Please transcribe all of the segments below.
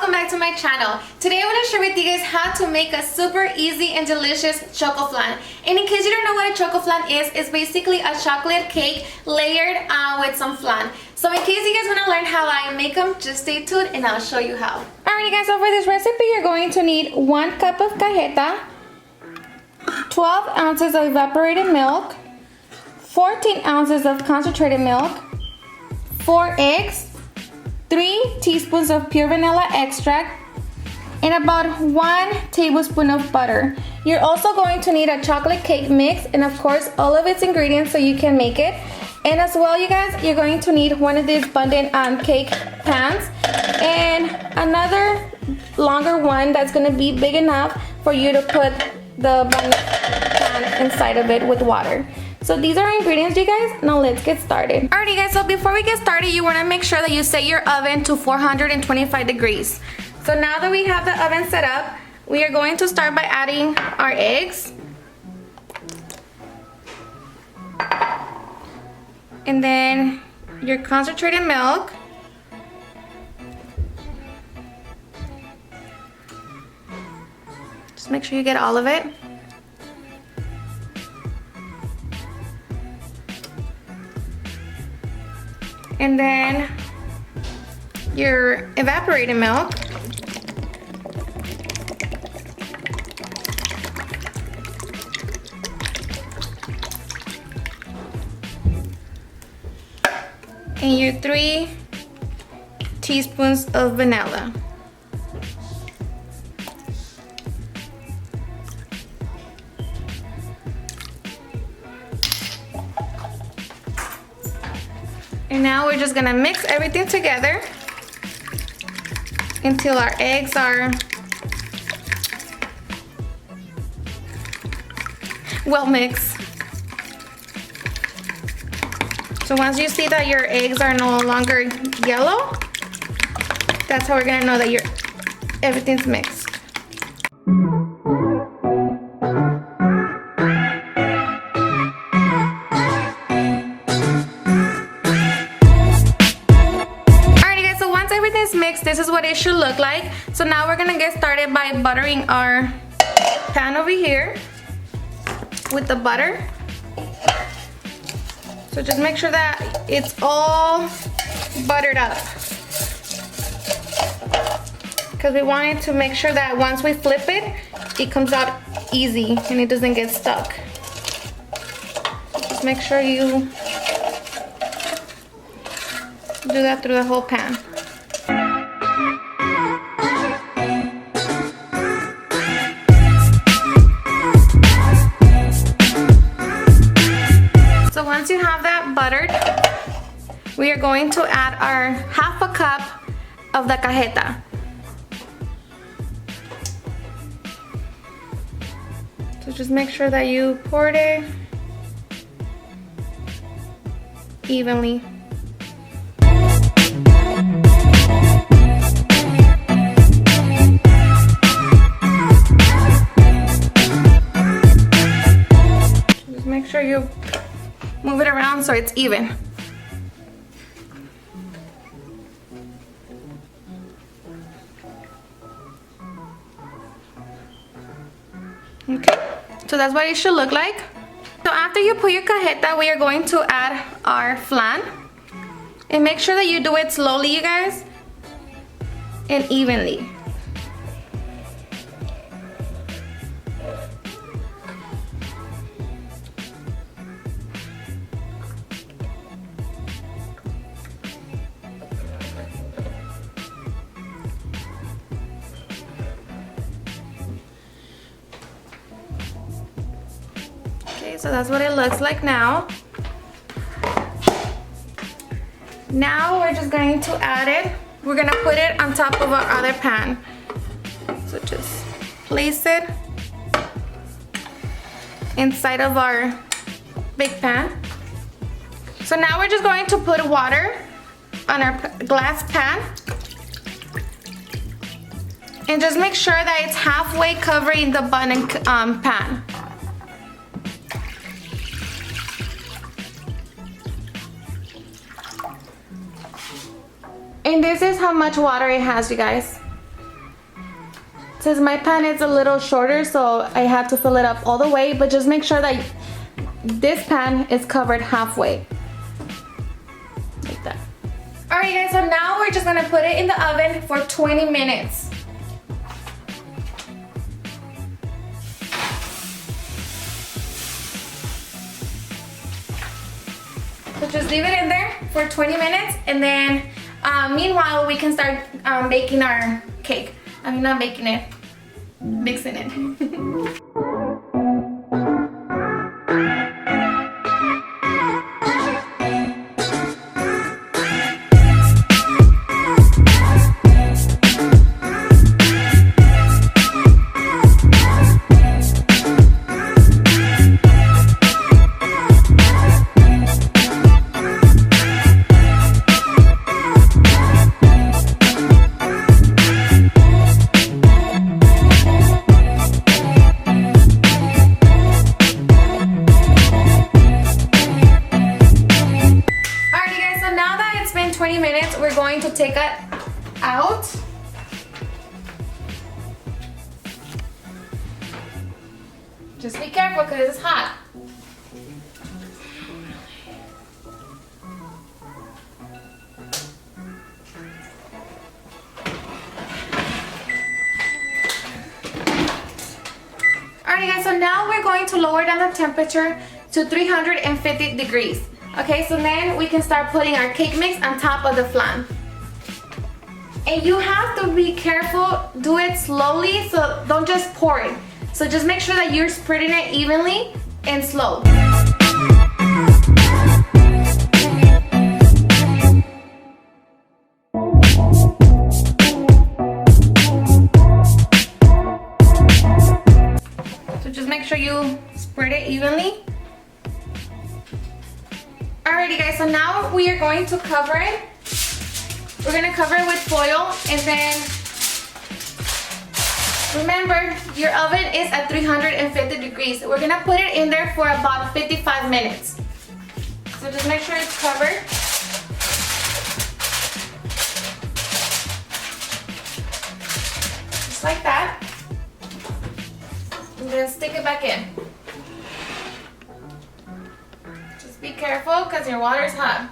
welcome back to my channel. Today I want to share with you guys how to make a super easy and delicious Chocoflan. And in case you don't know what a Chocoflan is, it's basically a chocolate cake layered with some flan. So in case you guys want to learn how I make them, just stay tuned and I'll show you how. Alrighty guys, so for this recipe you're going to need 1 cup of cajeta, 12 ounces of evaporated milk, 14 ounces of concentrated milk, 4 eggs, 3 teaspoons of pure vanilla extract, and about 1 tablespoon of butter. You're also going to need a chocolate cake mix and of course all of its ingredients so you can make it. And as well, you guys, you're going to need one of these abundant cake pans and another longer one that's going to be big enough for you to put the abundant pan inside of it with water. So these are our ingredients, you guys. Now let's get started. Alrighty guys, so before we get started, you want to make sure that you set your oven to 425 degrees. So now that we have the oven set up, we are going to start by adding our eggs. And then your concentrated milk. Just make sure you get all of it. And then your evaporated milk. And your 3 teaspoons of vanilla. And now we're just gonna mix everything together until our eggs are well mixed. So once you see that your eggs are no longer yellow, that's how we're gonna know that everything's mixed. This is what it should look like. So now we're gonna get started by buttering our pan over here with the butter. So just make sure that it's all buttered up, because we wanted to make sure that once we flip it, it comes out easy and it doesn't get stuck. Just make sure you do that through the whole pan. Once you have that buttered, we are going to add our half a cup of the cajeta. So just make sure that you pour it evenly. Just make sure you move it around so it's even. Okay, so that's what it should look like. So after you put your cajeta, we are going to add our flan. And make sure that you do it slowly, you guys, and evenly. So that's what it looks like now. Now we're just going to add it. We're gonna put it on top of our other pan. So just place it inside of our big pan. So now we're just going to put water on our glass pan. And just make sure that it's halfway covering the bun pan. And this is how much water it has, you guys. Since my pan is a little shorter, so I have to fill it up all the way, but just make sure that this pan is covered halfway. Like that. Alright guys, so now we're just gonna put it in the oven for 20 minutes. So just leave it in there for 20 minutes, and then meanwhile we can start baking our cake. I'm not making it, mixing it. We're going to take it out. Just be careful because it's hot. Alright guys, so now we're going to lower down the temperature to 350 degrees. Okay, so then we can start putting our cake mix on top of the flan. And you have to be careful, do it slowly, so don't just pour it. So just make sure that you're spreading it evenly and slow. So just make sure you spread it evenly. Alrighty guys, so now we are going to cover it. We're gonna cover it with foil, and then remember your oven is at 350 degrees. We're gonna put it in there for about 55 minutes. So just make sure it's covered. Just like that. And then stick it back in. Just be careful because your water is hot.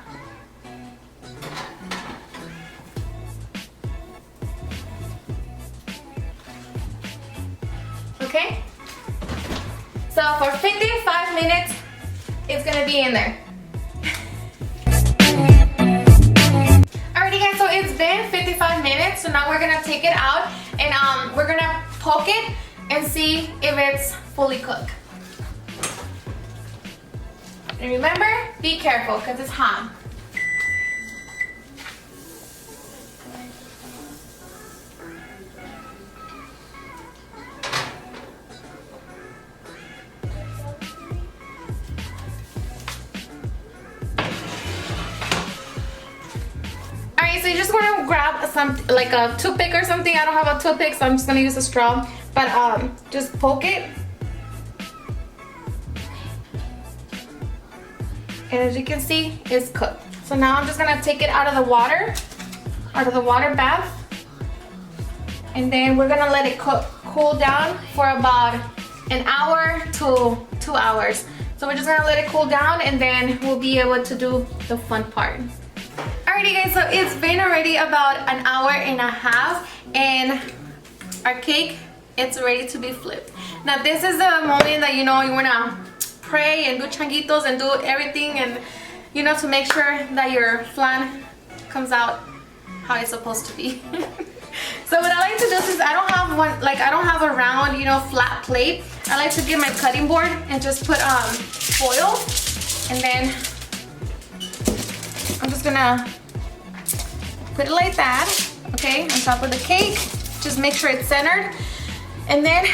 Okay? So for 55 minutes, it's gonna be in there. Alrighty guys, so it's been 55 minutes, so now we're gonna take it out and we're gonna poke it and see if it's fully cooked. And remember, be careful because it's hot. So you just want to grab some, like a toothpick or something. I don't have a toothpick, so I'm just going to use a straw. But just poke it. And as you can see, it's cooked. So now I'm just going to take it out of the water bath. And then we're going to let it cool down for about an hour to 2 hours. So we're just going to let it cool down, and then we'll be able to do the fun part. Alrighty guys, so it's been already about an hour and a half, and our cake, it's ready to be flipped. Now this is the moment that you wanna pray and do changuitos and do everything, and to make sure that your flan comes out how it's supposed to be. So what I like to do is I don't have a round, flat plate. I like to get my cutting board and just put foil, and then I'm just gonna put it like that, okay, on top of the cake. Just make sure it's centered. And then,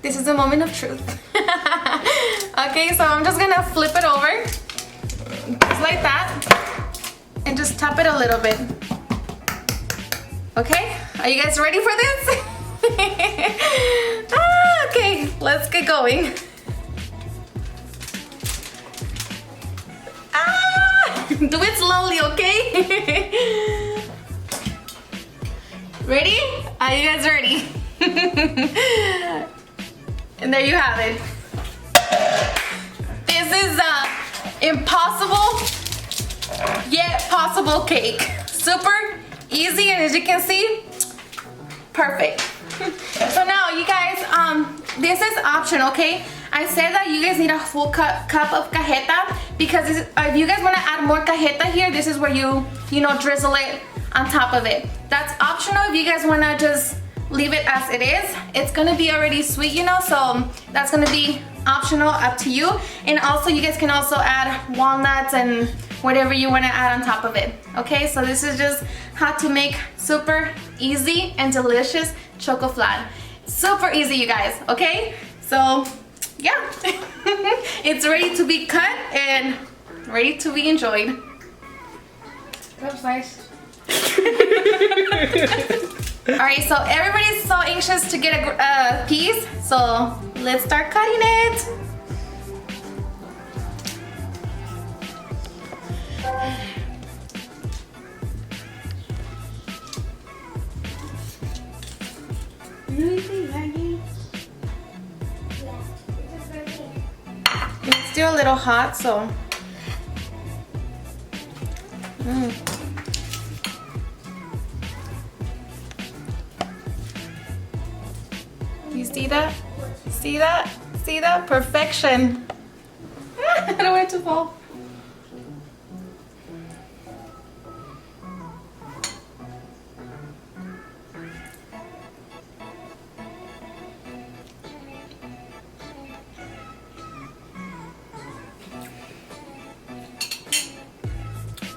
this is the moment of truth. Okay, so I'm just gonna flip it over, just like that, and just tap it a little bit. Okay, are you guys ready for this? Okay, let's get going. Do it slowly, okay? Ready? Are you guys ready? And there you have it. This is impossible yet possible cake. Super easy, and as you can see, perfect. So now you guys, this is optional, okay? I said that you guys need a full cup of cajeta because if you guys want to add more cajeta here, this is where you drizzle it on top of it. That's optional if you guys want to just leave it as it is. It's gonna be already sweet, so that's gonna be optional, up to you. And also you guys can also add walnuts and whatever you want to add on top of it. Okay, so this is just how to make super easy and delicious Chocoflan. Super easy, you guys. Okay, so yeah. It's ready to be cut and ready to be enjoyed. That was nice. Alright, so everybody's so anxious to get a piece, so let's start cutting it. It's still a little hot, so You see that? See that? See that? Perfection. I don't want it to fall.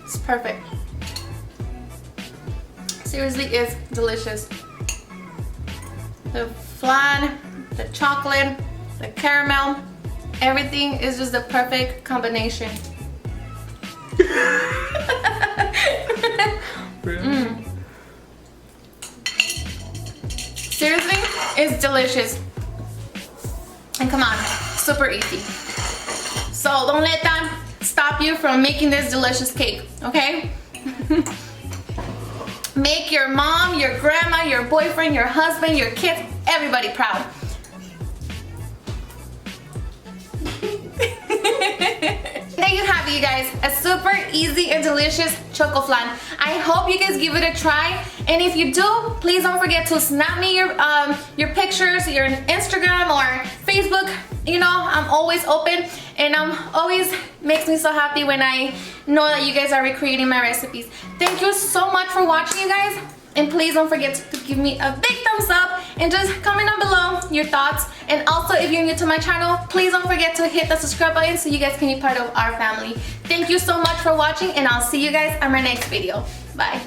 It's perfect. Seriously, it's delicious. The flan, the chocolate, the caramel, everything is just the perfect combination. Seriously, it's delicious. And come on, super easy. So don't let that stop you from making this delicious cake, okay? Make your mom, your grandma, your boyfriend, your husband, your kids, everybody proud. There you have it, you guys. A super easy and delicious Chocoflan. I hope you guys give it a try. And if you do, please don't forget to snap me your pictures, your Instagram or Facebook. I'm always open, and always makes me so happy when I know that you guys are recreating my recipes. Thank you so much for watching, you guys. And please don't forget to give me a big thumbs up and just comment down below your thoughts. And also, if you're new to my channel, please don't forget to hit the subscribe button so you guys can be part of our family. Thank you so much for watching, and I'll see you guys on my next video. Bye.